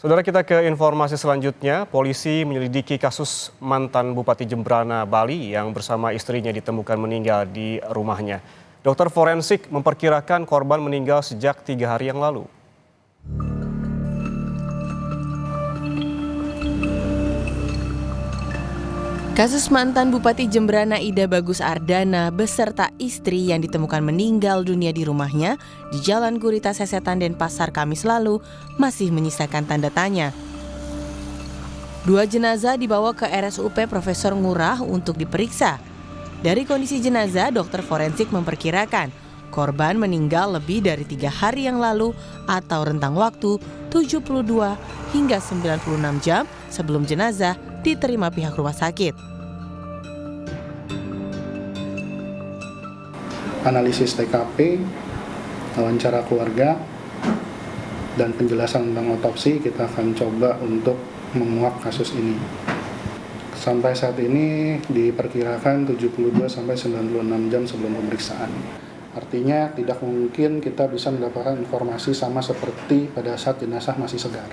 Saudara, kita ke informasi selanjutnya. Polisi menyelidiki kasus mantan Bupati Jembrana, Bali yang bersama istrinya ditemukan meninggal di rumahnya. Dokter forensik memperkirakan korban meninggal sejak 3 hari yang lalu. Kasus mantan Bupati Jembrana Ida Bagus Ardana beserta istri yang ditemukan meninggal dunia di rumahnya di Jalan Gurita Sesetan, Denpasar, Kamis lalu masih menyisakan tanda tanya. 2 jenazah dibawa ke RSUP Profesor Ngurah untuk diperiksa. Dari kondisi jenazah, dokter forensik memperkirakan korban meninggal lebih dari 3 hari yang lalu atau rentang waktu 72 hingga 96 jam sebelum jenazah diterima pihak rumah sakit. Analisis TKP, wawancara keluarga, dan penjelasan tentang otopsi kita akan coba untuk menguak kasus ini. Sampai saat ini diperkirakan 72 sampai 96 jam sebelum pemeriksaan. Artinya tidak mungkin kita bisa mendapatkan informasi sama seperti pada saat jenazah masih segar.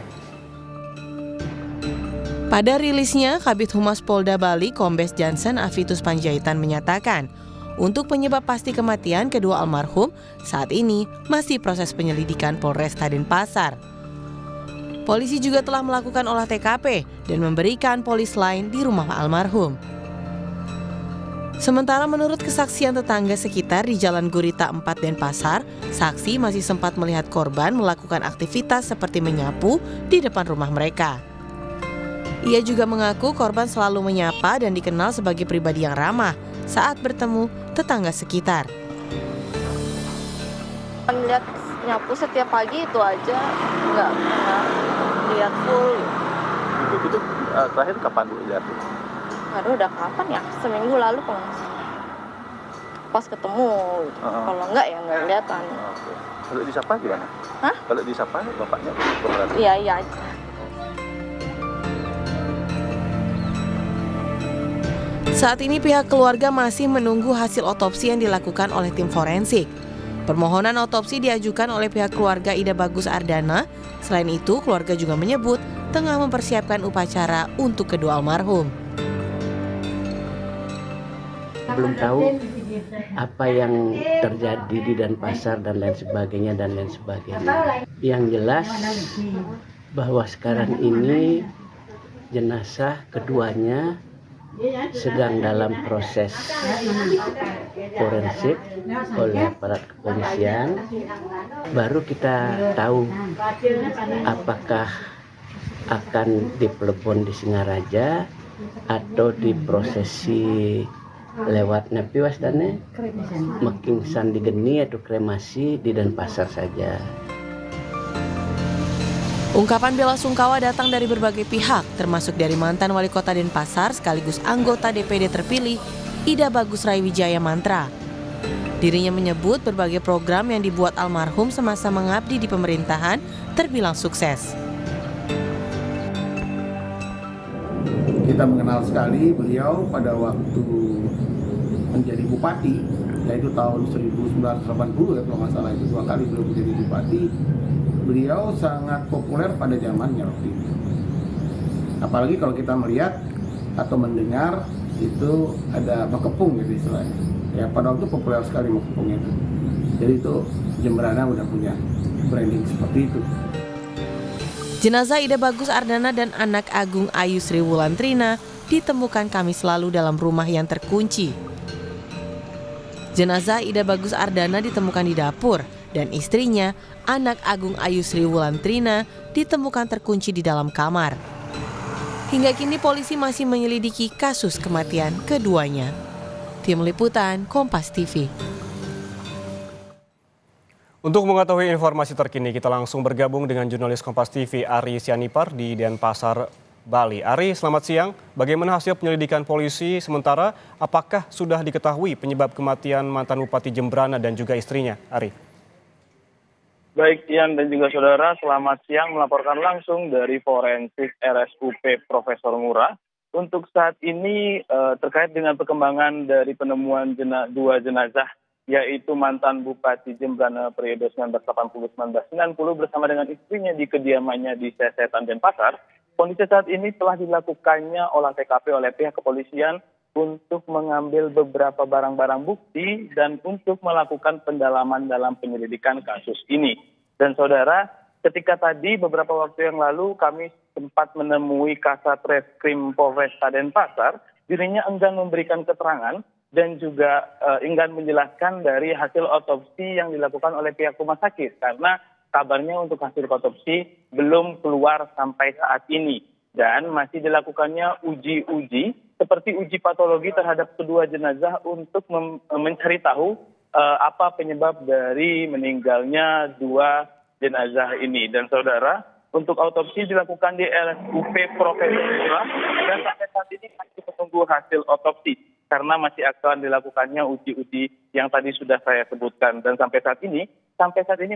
Pada rilisnya, Kabid Humas Polda Bali, Kombes Jansen Avitus Panjaitan menyatakan, untuk penyebab pasti kematian kedua almarhum, saat ini masih proses penyelidikan Polresta Denpasar. Polisi juga telah melakukan olah TKP dan memberikan polis lain di rumah almarhum. Sementara menurut kesaksian tetangga sekitar di Jalan Gurita 4 Denpasar, saksi masih sempat melihat korban melakukan aktivitas seperti menyapu di depan rumah mereka. Ia juga mengaku korban selalu menyapa dan dikenal sebagai pribadi yang ramah saat bertemu tetangga sekitar. Lihat nyapu setiap pagi itu aja, nggak pernah lihat full. Itu terakhir kapan dulu lihat? Aduh, udah kapan ya? Seminggu lalu kalau pas ketemu. Kalau enggak ya nggak kelihatan. Oke. Kalau disapa gimana? Hah? Kalau disapa bapaknya Iya aja. Saat ini pihak keluarga masih menunggu hasil otopsi yang dilakukan oleh tim forensik. Permohonan otopsi diajukan oleh pihak keluarga Ida Bagus Ardana. Selain itu, keluarga juga menyebut tengah mempersiapkan upacara untuk kedua almarhum. Belum tahu apa yang terjadi di Denpasar dan lain sebagainya. Yang jelas bahwa sekarang ini jenazah keduanya sedang dalam proses forensik oleh aparat kepolisian. Baru kita tahu apakah akan dipelebon di Singaraja atau diprosesi lewat nepiwas dan makin sandi geni atau kremasi di Denpasar saja. Ungkapan bela sungkawa datang dari berbagai pihak, termasuk dari mantan wali kota Denpasar sekaligus anggota DPD terpilih, Ida Bagus Raiwijaya Mantra. Dirinya menyebut berbagai program yang dibuat almarhum semasa mengabdi di pemerintahan terbilang sukses. Kita mengenal sekali beliau pada waktu menjadi bupati, yaitu tahun 1980 ya kalau nggak salah, itu 2 kali beliau menjadi bupati. Beliau sangat populer pada zamannya waktu itu. Apalagi kalau kita melihat atau mendengar itu ada Makepung gitu istilahnya. Ya pada waktu populer sekali Makepung itu. Jadi itu Jembrana udah punya branding seperti itu. Jenazah Ida Bagus Ardana dan anak Agung Ayu Sri Wulantrina ditemukan Kamis lalu dalam rumah yang terkunci. Jenazah Ida Bagus Ardana ditemukan di dapur dan istrinya, anak Agung Ayu Sri Wulantrina, ditemukan terkunci di dalam kamar. Hingga kini polisi masih menyelidiki kasus kematian keduanya. Tim Liputan Kompas TV. Untuk mengetahui informasi terkini, kita langsung bergabung dengan jurnalis Kompas TV Ari Sianipar di Denpasar, Bali. Ari, selamat siang. Bagaimana hasil penyelidikan polisi? Sementara, apakah sudah diketahui penyebab kematian mantan Bupati Jembrana dan juga istrinya? Ari. Baik, Ian dan juga saudara, selamat siang, melaporkan langsung dari forensik RSUP Profesor Ngurah. Untuk saat ini terkait dengan perkembangan dari penemuan 2 jenazah yaitu mantan Bupati Jembrana periode 1980-1990 bersama dengan istrinya di kediamannya di Sesetan Denpasar. Kondisi saat ini telah dilakukannya olah TKP oleh pihak kepolisian untuk mengambil beberapa barang-barang bukti dan untuk melakukan pendalaman dalam penyelidikan kasus ini. Dan saudara, ketika tadi beberapa waktu yang lalu kami sempat menemui Kasat Reskrim Polresta Denpasar, dirinya enggan memberikan keterangan dan juga enggan menjelaskan dari hasil otopsi yang dilakukan oleh pihak rumah sakit karena kabarnya untuk hasil otopsi belum keluar sampai saat ini dan masih dilakukannya uji-uji seperti uji patologi terhadap kedua jenazah untuk mencari tahu apa penyebab dari meninggalnya dua jenazah ini. Dan saudara, untuk autopsi dilakukan di RSUP Profesor Ngurah dan sampai saat ini masih menunggu hasil otopsi karena masih akan dilakukannya uji-uji yang tadi sudah saya sebutkan. Dan sampai saat ini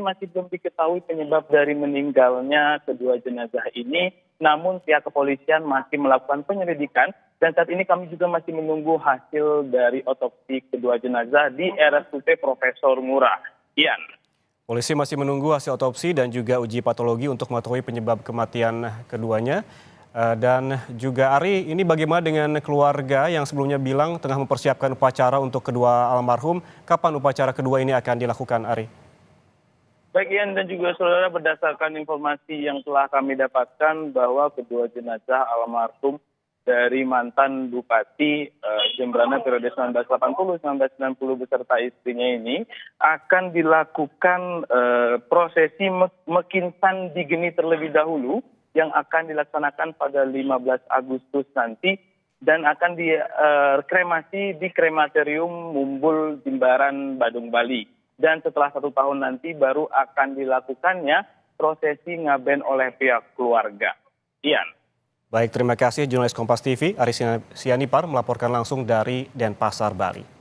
masih belum diketahui penyebab dari meninggalnya kedua jenazah ini, namun pihak kepolisian masih melakukan penyelidikan dan saat ini kami juga masih menunggu hasil dari otopsi kedua jenazah di RSUP Profesor Ngurah. Ian. Polisi masih menunggu hasil otopsi dan juga uji patologi untuk mengetahui penyebab kematian keduanya. Dan juga Ari, ini bagaimana dengan keluarga yang sebelumnya bilang tengah mempersiapkan upacara untuk kedua almarhum? Kapan upacara kedua ini akan dilakukan, Ari? Baik Ian dan juga saudara, berdasarkan informasi yang telah kami dapatkan bahwa kedua jenazah almarhum dari mantan Bupati Jembrana periode 1980-1990 beserta istrinya ini akan dilakukan prosesi mekinsan di geni terlebih dahulu yang akan dilaksanakan pada 15 Agustus nanti dan akan dikremasi di krematorium Mumbul Jimbaran Badung Bali. Dan setelah 1 tahun nanti baru akan dilakukannya prosesi ngaben oleh pihak keluarga. Ian. Baik, terima kasih jurnalis Kompas TV Ari Sianipar melaporkan langsung dari Denpasar, Bali.